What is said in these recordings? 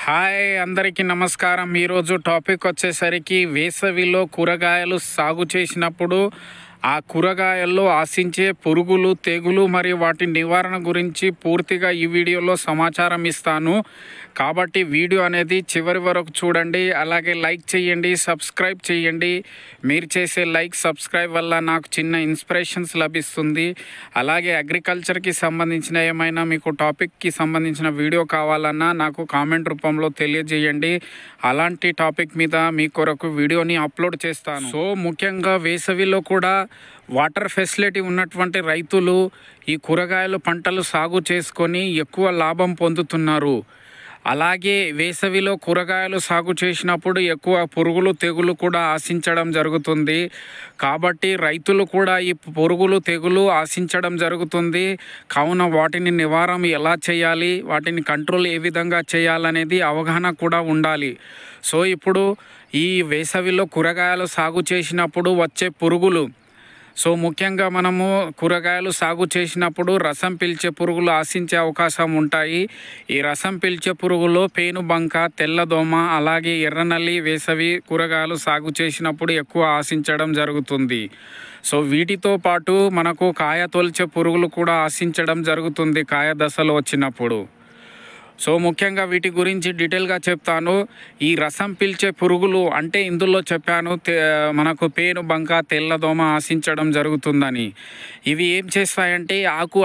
Hi అందరికీ నమస్కారం. ఈరోజు టాపిక్ వచ్చేసరికి వేసవిలో కూరగాయలు సాగు చేసినప్పుడు ఆ కూరగాయల్లో ఆశించే పురుగులు, తెగులు మరియు వాటి నివారణ గురించి పూర్తిగా ఈ వీడియోలో సమాచారం ఇస్తాను. కాబట్టి వీడియో అనేది చివరి వరకు చూడండి. అలాగే లైక్ చేయండి, సబ్స్క్రైబ్ చేయండి. మీరు చేసే లైక్, సబ్స్క్రైబ్ వల్ల నాకు చిన్న ఇన్స్పిరేషన్స్ లభిస్తుంది. అలాగే అగ్రికల్చర్కి సంబంధించిన ఏమైనా మీకు టాపిక్కి సంబంధించిన వీడియో కావాలన్నా నాకు కామెంట్ రూపంలో తెలియజేయండి. అలాంటి టాపిక్ మీద మీ కొరకు వీడియోని అప్లోడ్ చేస్తాను. సో ముఖ్యంగా వేసవిలో కూడా వాటర్ ఫెసిలిటీ ఉన్నటువంటి రైతులు ఈ కూరగాయలు పంటలు సాగు చేసుకొని ఎక్కువ లాభం పొందుతున్నారు. అలాగే వేసవిలో కూరగాయలు సాగు చేసినప్పుడు ఎక్కువ పురుగులు, తెగులు కూడా ఆశించడం జరుగుతుంది. కాబట్టి రైతులు కూడా ఈ పురుగులు, తెగులు ఆశించడం జరుగుతుంది. కావున వాటిని నివారణ ఎలా చేయాలి, వాటిని కంట్రోల్ ఏ విధంగా చేయాలనేది అవగాహన కూడా ఉండాలి. సో ఇప్పుడు ఈ వేసవిలో కూరగాయలు సాగు చేసినప్పుడు వచ్చే పురుగులు, సో ముఖ్యంగా మనము కూరగాయలు సాగు చేసినప్పుడు రసం పీల్చే పురుగులు ఆశించే అవకాశం ఉంటాయి. ఈ రసం పీల్చే పురుగులో పేనుబంక, తెల్లదోమ, అలాగే ఎర్రనల్లి వేసవి కూరగాయలు సాగు చేసినప్పుడు ఎక్కువ ఆశించడం జరుగుతుంది. సో వీటితో పాటు మనకు కాయ తొలిచే పురుగులు కూడా ఆశించడం జరుగుతుంది కాయ దశలో వచ్చినప్పుడు. సో ముఖ్యంగా వీటి గురించి డీటెయిల్గా చెప్తాను. ఈ రసం పీల్చే పురుగులు అంటే ఇందులో చెప్పాను మనకు పేనుబంక, తెల్లదోమ ఆశించడం జరుగుతుందని. ఇవి ఏం చేస్తాయంటే ఆకు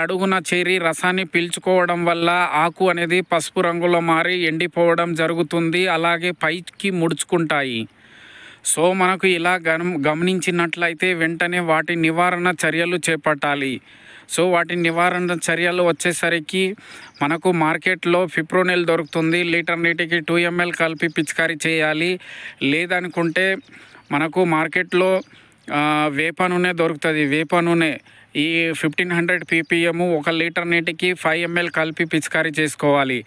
అడుగున చేరి రసాన్ని పీల్చుకోవడం వల్ల ఆకు అనేది పసుపు రంగులో మారి ఎండిపోవడం జరుగుతుంది. అలాగే పైకి ముడుచుకుంటాయి. సో మనకు ఇలా గమనించినట్లయితే వెంటనే వాటి నివారణ చర్యలు చేపట్టాలి. సో వాటి నివారణ చర్యలు వచ్చేసరికి మనకు మార్కెట్లో ఫిప్రోనిల్ దొరుకుతుంది. లీటర్ నీటికి 2 ml కలిపి పిచికారీ చేయాలి. లేదనుకుంటే మనకు మార్కెట్లో వేప నూనె దొరుకుతుంది. వేప నూనె ఈ 1500 ppm 1 లీటర్ నీటికి 5 ml కలిపి పిచికారీ చేసుకోవాలి.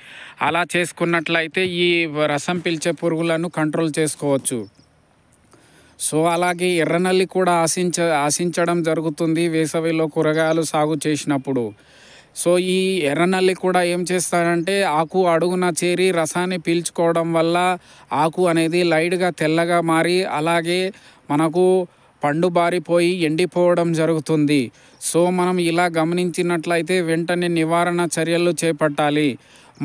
అలా చేసుకున్నట్లయితే ఈ రసం పీల్చే పురుగులను కంట్రోల్ చేసుకోవచ్చు. సో అలాగే ఎర్రనల్లి కూడా ఆశించడం జరుగుతుంది వేసవిలో కూరగాయలు సాగు చేసినప్పుడు. సో ఈ ఎర్రనల్లి కూడా ఏం చేస్తారంటే ఆకు అడుగున చేరి రసాన్ని పీల్చుకోవడం వల్ల ఆకు అనేది లైట్గా తెల్లగా మారి అలాగే మనకు పండు బారిపోయి ఎండిపోవడం జరుగుతుంది. సో మనం ఇలా గమనించినట్లయితే వెంటనే నివారణ చర్యలు చేపట్టాలి.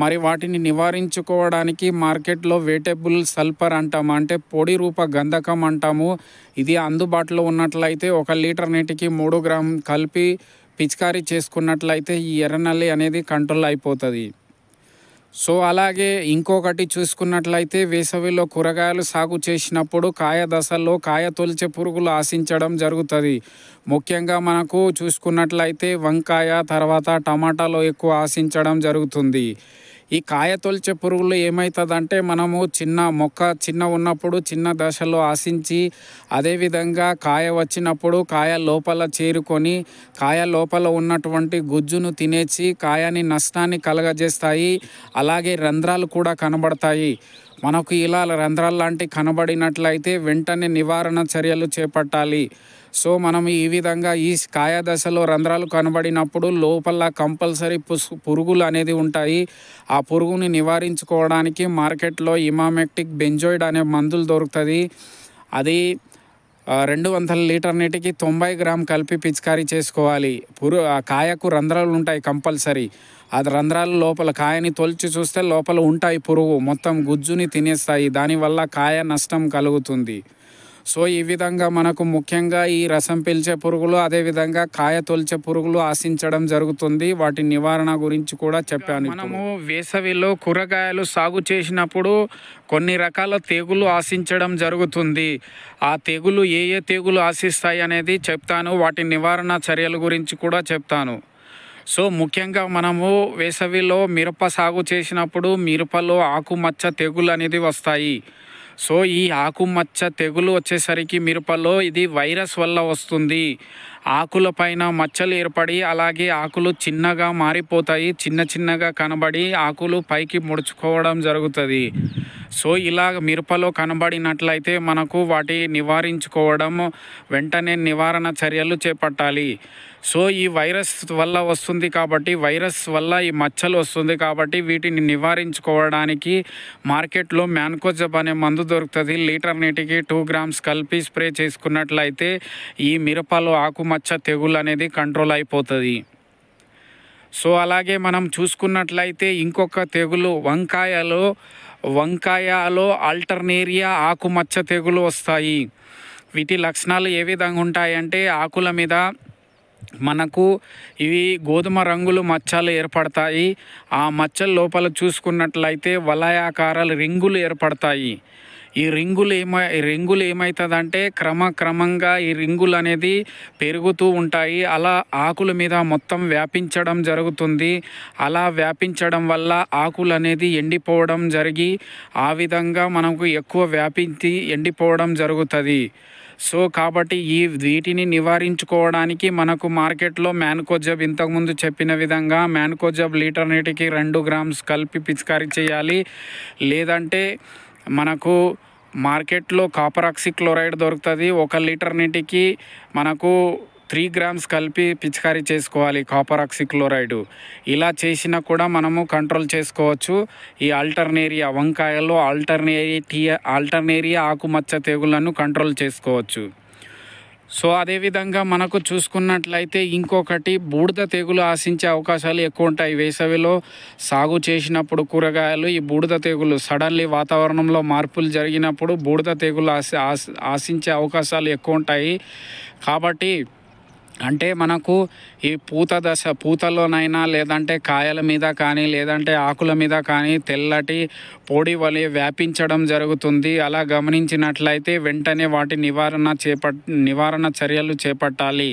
మరి వాటిని నివారించుకోవడానికి మార్కెట్లో వేటబుల్ సల్ఫర్ అంటాము, అంటే పొడి రూప గంధకం అంటాము. ఇది అందుబాటులో ఉన్నట్లయితే 1 లీటర్ నీటికి 3 గ్రాములు కలిపి పిచికారీ చేసుకున్నట్లయితే ఈ ఎర్రనల్లి అనేది కంట్రోల్ అయిపోతుంది. సో అలాగే ఇంకొకటి చూసుకున్నట్లయితే వేసవిలో కూరగాయలు సాగు చేసినప్పుడు కాయ దశల్లో కాయ తొలిచే పురుగులు ఆశించడం జరుగుతుంది. ముఖ్యంగా మనకు చూసుకున్నట్లయితే వంకాయ, తర్వాత టమాటాలో ఎక్కువ ఆశించడం జరుగుతుంది. ఈ కాయ తొలిచే పురుగులు ఏమవుతుందంటే మనము చిన్న ఉన్నప్పుడు చిన్న దశలో ఆశించి అదేవిధంగా కాయ వచ్చినప్పుడు కాయ లోపల చేరుకొని కాయ లోపల ఉన్నటువంటి గుజ్జును తినేసి కాయని నష్టాన్ని కలగజేస్తాయి. అలాగే రంధ్రాలు కూడా కనబడతాయి. మనకు ఇలా రంధ్రాలు లాంటివి కనబడినట్లయితే వెంటనే నివారణ చర్యలు చేపట్టాలి. సో మనం ఈ విధంగా ఈ కాయ దశలో రంధ్రాలు కనబడినప్పుడు లోపల కంపల్సరీ పురుగులు అనేది ఉంటాయి. ఆ పురుగుని నివారించుకోవడానికి మార్కెట్లో ఇమామెక్టిక్ బెంజోయిడ్ అనే మందులు దొరుకుతుంది. అది 200 లీటర్ నీటికి 90 గ్రాములు కలిపి పిచికారీ చేసుకోవాలి. కాయకు రంధ్రాలు ఉంటాయి కంపల్సరీ. అది రంధ్రాలు లోపల కాయని తొలిచి చూస్తే లోపల ఉంటాయి పురుగు, మొత్తం గుజ్జుని తినేస్తాయి. దానివల్ల కాయ నష్టం కలుగుతుంది. సో ఈ విధంగా మనకు ముఖ్యంగా ఈ రసం పీల్చే పురుగులు అదేవిధంగా కాయ తొలిచే పురుగులు ఆశించడం జరుగుతుంది. వాటి నివారణ గురించి కూడా చెప్పాను. మనము వేసవిలో కూరగాయలు సాగు చేసినప్పుడు కొన్ని రకాల తెగులు ఆశించడం జరుగుతుంది. ఆ తెగులు ఏ తెగులు ఆశిస్తాయి అనేది చెప్తాను. వాటి నివారణ చర్యల గురించి కూడా చెప్తాను. సో ముఖ్యంగా మనము వేసవిలో మిరప సాగు చేసినప్పుడు మిరపలో ఆకుమచ్చ తెగులు అనేది వస్తాయి. సో ఈ ఆకుమచ్చ తెగులు వచ్చేసరికి మిరపలో ఇది వైరస్ వల్ల వస్తుంది. ఆకుల పైన మచ్చలు ఏర్పడి అలాగే ఆకులు చిన్నగా మారిపోతాయి, చిన్నగా కనబడి ఆకులు పైకి ముడుచుకోవడం జరుగుతుంది. సో ఇలా మిరపలో కనబడినట్లయితే మనకు వాటి నివారించుకోవడం వెంటనే నివారణ చర్యలు చేపట్టాలి. సో ఈ వైరస్ వల్ల వస్తుంది కాబట్టి, వైరస్ వల్ల ఈ మచ్చలు వస్తుంది కాబట్టి వీటిని నివారించుకోవడానికి మార్కెట్లో మ్యాన్కోజబ్ అనే మందు దొరుకుతుంది. లీటర్ నీటికి 2 గ్రామ్స్ కలిపి స్ప్రే చేసుకున్నట్లయితే ఈ మిరపలో ఆకుమచ్చ తెగులు అనేది కంట్రోల్ అయిపోతుంది. సో అలాగే మనం చూసుకున్నట్లయితే ఇంకొక తెగులు వంకాయలో ఆల్టర్నేరియా ఆకుమచ్చ తెగులు వస్తాయి. వీటి లక్షణాలు ఏ విధంగా ఉంటాయంటే ఆకుల మీద మనకు ఇవి గోధుమ రంగులు మచ్చలు ఏర్పడతాయి. ఆ మచ్చల లోపల చూసుకున్నట్లయితే వలయాకారాలు రింగులు ఏర్పడతాయి. ఈ రింగులు ఏమవుతుందంటే క్రమంగా ఈ రింగులు అనేది పెరుగుతూ ఉంటాయి. అలా ఆకుల మీద మొత్తం వ్యాపించడం జరుగుతుంది. అలా వ్యాపించడం వల్ల ఆకులు అనేది ఎండిపోవడం జరిగి ఆ విధంగా మనకు ఎక్కువ వ్యాపించి ఎండిపోవడం జరుగుతుంది. సో కాబట్టి వీటిని నివారించుకోవడానికి మనకు మార్కెట్లో మ్యాన్కోజబ్ ఇంతకుముందు చెప్పిన విధంగా మ్యాన్కోజబ్ లీటర్ నీటికి 2 గ్రామ్స్ కలిపి పిచికారీ చేయాలి. లేదంటే మనకు మార్కెట్లో కాపర్ ఆక్సిక్లోరైడ్ దొరుకుతుంది. 1 లీటర్ నీటికి మనకు 3 గ్రామ్స్ కలిపి పిచికారీ చేసుకోవాలి కాపర్ ఆక్సిక్లోరైడ్. ఇలా చేసినా కూడా మనము కంట్రోల్ చేసుకోవచ్చు ఈ వంకాయలో ఆల్టర్నేరియా ఆకుమచ్చ తెగులను కంట్రోల్ చేసుకోవచ్చు. సో అదేవిధంగా మనకు చూసుకున్నట్లయితే ఇంకొకటి బూడిద తెగులు ఆశించే అవకాశాలు ఎక్కువ ఉంటాయి. వేసవిలో సాగు చేసినప్పుడు కూరగాయలు ఈ బూడిద తెగులు సడన్లీ వాతావరణంలో మార్పులు జరిగినప్పుడు బూడిద తెగులు ఆశించే అవకాశాలు ఎక్కువ ఉంటాయి. కాబట్టి అంటే మనకు ఈ పూతలోనైనా లేదంటే కాయల మీద కానీ లేదంటే ఆకుల మీద కానీ తెల్లటి పొడి వలె వ్యాపించడం జరుగుతుంది. అలా గమనించినట్లయితే వెంటనే వాటి నివారణ చర్యలు చేపట్టాలి.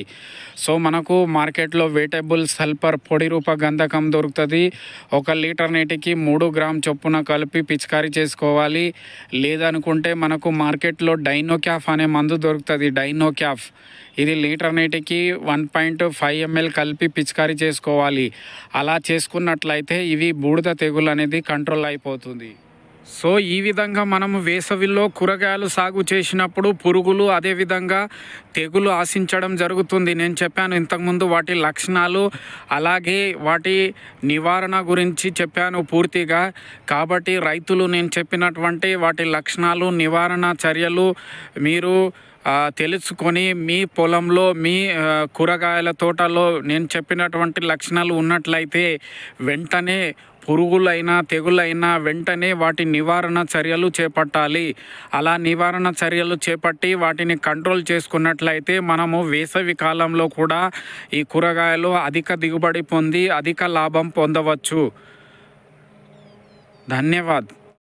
సో మనకు మార్కెట్లో వేటబుల్ సల్ఫర్ పొడి రూప గంధకం దొరుకుతుంది. 1 లీటర్ నీటికి 3 గ్రామ్ చొప్పున కలిపి పిచికారీ చేసుకోవాలి. లేదనుకుంటే మనకు మార్కెట్లో డైనోక్యాఫ్ అనే మందు దొరుకుతుంది. డైనోక్యాఫ్ ఇది లీటర్ నీటికి 1.5 ml కలిపి పిచికారీ చేసుకోవాలి. అలా చేసుకున్నట్లయితే ఇవి బూడిద తెగులు అనేది కంట్రోల్ అయిపోతుంది. సో ఈ విధంగా మనము వేసవిలో కూరగాయలు సాగు చేసినప్పుడు పురుగులు అదేవిధంగా తెగులు ఆశించడం జరుగుతుంది. నేను చెప్పాను ఇంతకుముందు వాటి లక్షణాలు అలాగే వాటి నివారణ గురించి చెప్పాను పూర్తిగా. కాబట్టి రైతులు నేను చెప్పినటువంటి వాటి లక్షణాలు నివారణ చర్యలు మీరు తెలుసుకొని మీ పొలంలో మీ కూరగాయల తోటలో నేను చెప్పినటువంటి లక్షణాలు ఉన్నట్లయితే వెంటనే పురుగులైనా తెగులైనా వెంటనే వాటి నివారణ చర్యలు చేపట్టాలి. అలా నివారణ చర్యలు చేపట్టి వాటిని కంట్రోల్ చేసుకున్నట్లయితే మనము వేసవి కాలంలో కూడా ఈ కూరగాయలు అధిక దిగుబడి పొంది అధిక లాభం పొందవచ్చు. ధన్యవాద్.